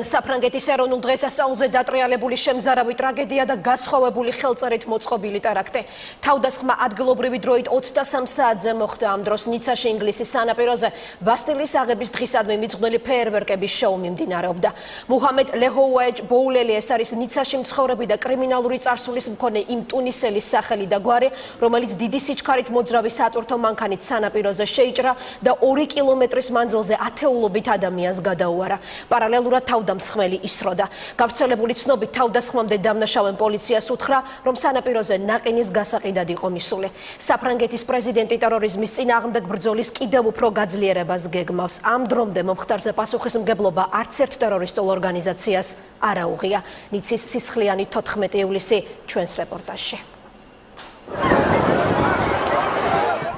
საფრანგეთის ეროვნულ დღესასწაულზე დატრიალებული შემზარავი ტრაგედია და გასხოვებული ხელწერით მოწყობილი ტერაქტი. თავდასხმა ადგილობრივი დროით 23 საათზე მოხდა. ამ დროს ნიცაში ინგლისის სანაპიროზე ბასტილიის აღების დღისადმი მიძღვნილი ფეიერვერკების შოუ მიმდინარეობდა. მუჰამედ ლეჰოუეჯ ბოულელი ეს არის ნიცაში მცხოვრები და კრიმინალური წარსულის მქონე იმ ტუნისელის სახელი და გვარი, რომელიც დიდი სიჩქარით მოძრავი სატვირთო მანქანით სანაპიროზე შეიჭრა და 2 კილომეტრის მანძილზე ათეულობით ადამიანს გადაუარა. პარალელურად თავდამსხმელი ისროდა. გავრცელებული ცნობით თავდასხმამდე დამნაშავემ პოლიციას უთხრა, რომ სანაპიროზე ნაყინის გასაყიდად იყო მისული. საფრანგეთის პრეზიდენტი ტერორიზმის წინააღმდეგ ბრძოლის კიდევ უფრო გაძლიერებას გეგმავს. ამ დრომდე მომხდარზე პასუხისმგებლობა არც ერთ ტერორისტულ ორგანიზაციას არ აუღია. ნიცის სისხლიანი 14 ივლისი ჩვენს რეპორტაჟში.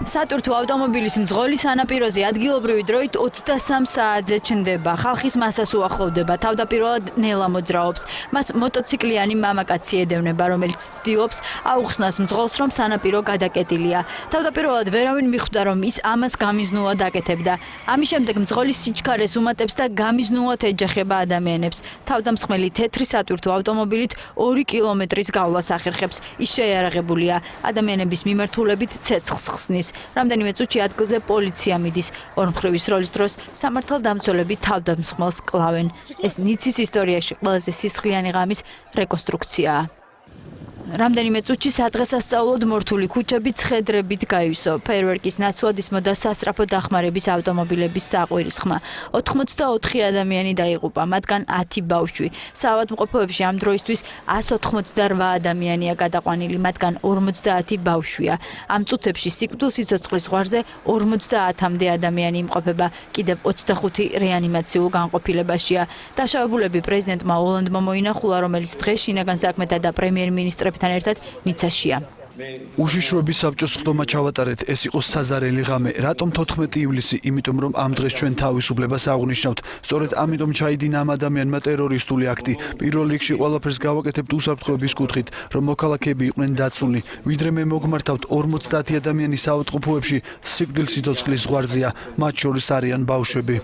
სატვირთო ავტომობილის მძღოლი სანაპიროზე ადგილობრივი დროით 23 საათზე ჩნდება. ხალხის მასას უახლოვდება. თავდაპირველად ნელა მოძრაობს. მას მოტოციკლიანი მამაკაცი ედევნება, რომელიც ცდილობს აუხსნას მძღოლს, რომ სანაპირო გადაკეტილია. თავდაპირველად ვერავინ მიხვდა, რომ ის ამას გამიზნულად აკეთებდა. ამის შემდეგ მძღოლის სიჩქარეს უმატებს და გამიზნულად ეჯახება ადამიანებს. თავდამსხმელი თეთრი სატვირთო ავტომობილით 2 კილომეტრის გავლას ახერხებს. ის შეიარაღებულია. ადამიანების მიმართულებით ცეცხლს ხსნის. რამდენიმე წუთში ადგილზე პოლიცია მიდის. ორმხრივი სროლის დროს სამართალდამცველები თავდამსხმელს კლავენ. ეს ნიცის ისტორიაში ყველაზე სისხლიანი ღამის რეკონსტრუქციაა. რამდენიმე წუთში სადღესასწაულოდ მორთული ქუჩები ცხედრებით გაივსო. ფეიერვერკის ნაცვლად ისმოდა სასწრაფო დახმარების ავტომობილების საყვირისხმა. 84 ადამიანი დაიღუპა, მათგან 10 ბავშვი. საავადმყოფოებში ამ დროისთვის 188 ადამიანია გადაყვანილი, მათგან 50 ბავშვია. ამ წუთებში სიკვდილსიცოცხლის ზღვარზე 50-მდე ადამიანი იმყოფება, კიდევ 25 რეანიმაციულ განყოფილებაშია. დაშავებულები პრეზიდენტმა ოლანდმა მოინახულა, რომელიც დღეს შინაგან საქმეთა და პრემიერ-მინისტრებთან ერთად ნიცაშია. უშიშროების საბჭოს ხდომა ჩავატარეთ, ეს იყო საზარელი ღამე. რატომ 14 ივლისი? იმიტომ რომ ამ დღეს ჩვენ თავისუფლებას აღნიშნავთ. სწორედ ამიტომ ჩაიდინა ამ ადამიანმა ტერორისტული აქტი. პირველ რიგში ყველაფერს გავაკეთებთ უსაფრთხოების კუთხით, რომ მოქალაქეები იყვნენ დაცული. ვიდრე მე მოგმართავთ 50 ადამიანი საავადმყოფოებში სიკვდილსიცოცხლის ზღვარზეა, მათ შორის არიან ბავშვები.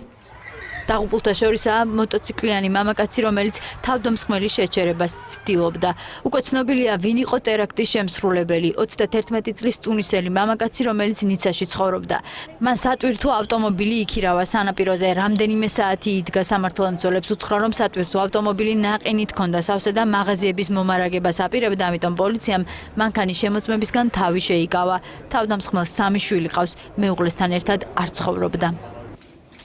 დაღუპულთა შორისაა მოტოციკლიანი მამაკაცი, რომელიც თავდამსხმელის შეჩერებას ცდილობდა. უკვე ცნობილია, ვინ იყო ტერაქტის შემსრულებელი. 31 წლის ტუნისელი მამაკაცი, რომელიც ნიცაში ცხოვრობდა. მან სატვირთო ავტომობილი იქირავა სანაპიროზე. რამდენიმე საათი იდგა. სამართალდამცველებს უთხრა, რომ სატვირთო ავტომობილი ნაყინით ჰქონდა სავსე და მაღაზიების მომარაგებას აპირებდა, ამიტომ პოლიციამ მანქანის შემოწმებისგან თავი შეიკავა. თავდამსხმელს 3 შვილი ყავს, მეუღლესთან ერთად არ ცხოვრობდა.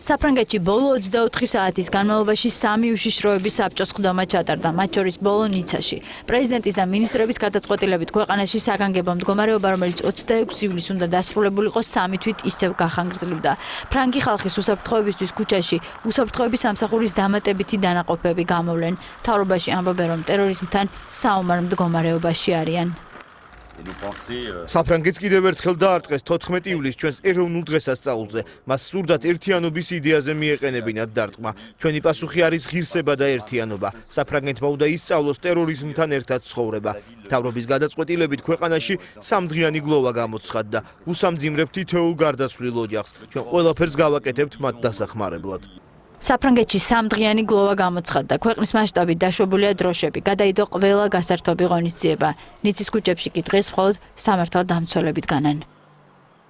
საფრანგეთში ბოლო 24 საათის განმავლობაში 3 უშიშროების საბჭოს ხდომა ჩატარდა, მათ შორის ბოლო ნიცაში. პრეზიდენტის და მინისტრების გადაწყვეტილებით ქვეყანაში საგანგებო მდგომარეობა, რომელიც 26 ივლისს უნდა დასრულებულიყო, 3 თვით ისევ გახანგრძლივდა. ფრანგი ხალხის უსაფრთხოებისთვის ქუჩაში უსაფრთხოების სამსახურის დამატებითი დანაყოფები გამოვლენ. მთავრობაში ამბობენ, რომ ტერორიზმთან საომარ მდგომარეობაში არიან. საფრანგეთს კიდევ ერთხელ დაარტყეს 14 ივლისს ჩვენს ეროვნულ დღესასწაულზე. მას სურდათ ერთიანობის იდეაზე მიეყენებინათ დარტყმა. ჩვენი პასუხი არის ღირსება და ერთიანობა. საფრანგეთმა უნდა ისწავლოს ტერორიზმთან ერთად ცხოვრება. მთავრობის გადაწყვეტილებით ქვეყანაში 3დღიანი გლოვა გამოცხადდა. უსამძიმრებთ თითოეულ გარდაცვლილ ოჯახს. ჩვენ ყველაფერს გავაკეთებთ მათ დასახმარებლად. საფრანგეთში 3დღიანი გლოვა გამოცხადდა. ქვეყნის მასშტაბით დაშვებულია დროშები. გადაიდო ყველა გასართობი ღონისძიება. ნიცის ქუჩებში კი დღეს მხოლოდ სამართალდამცველებით განან.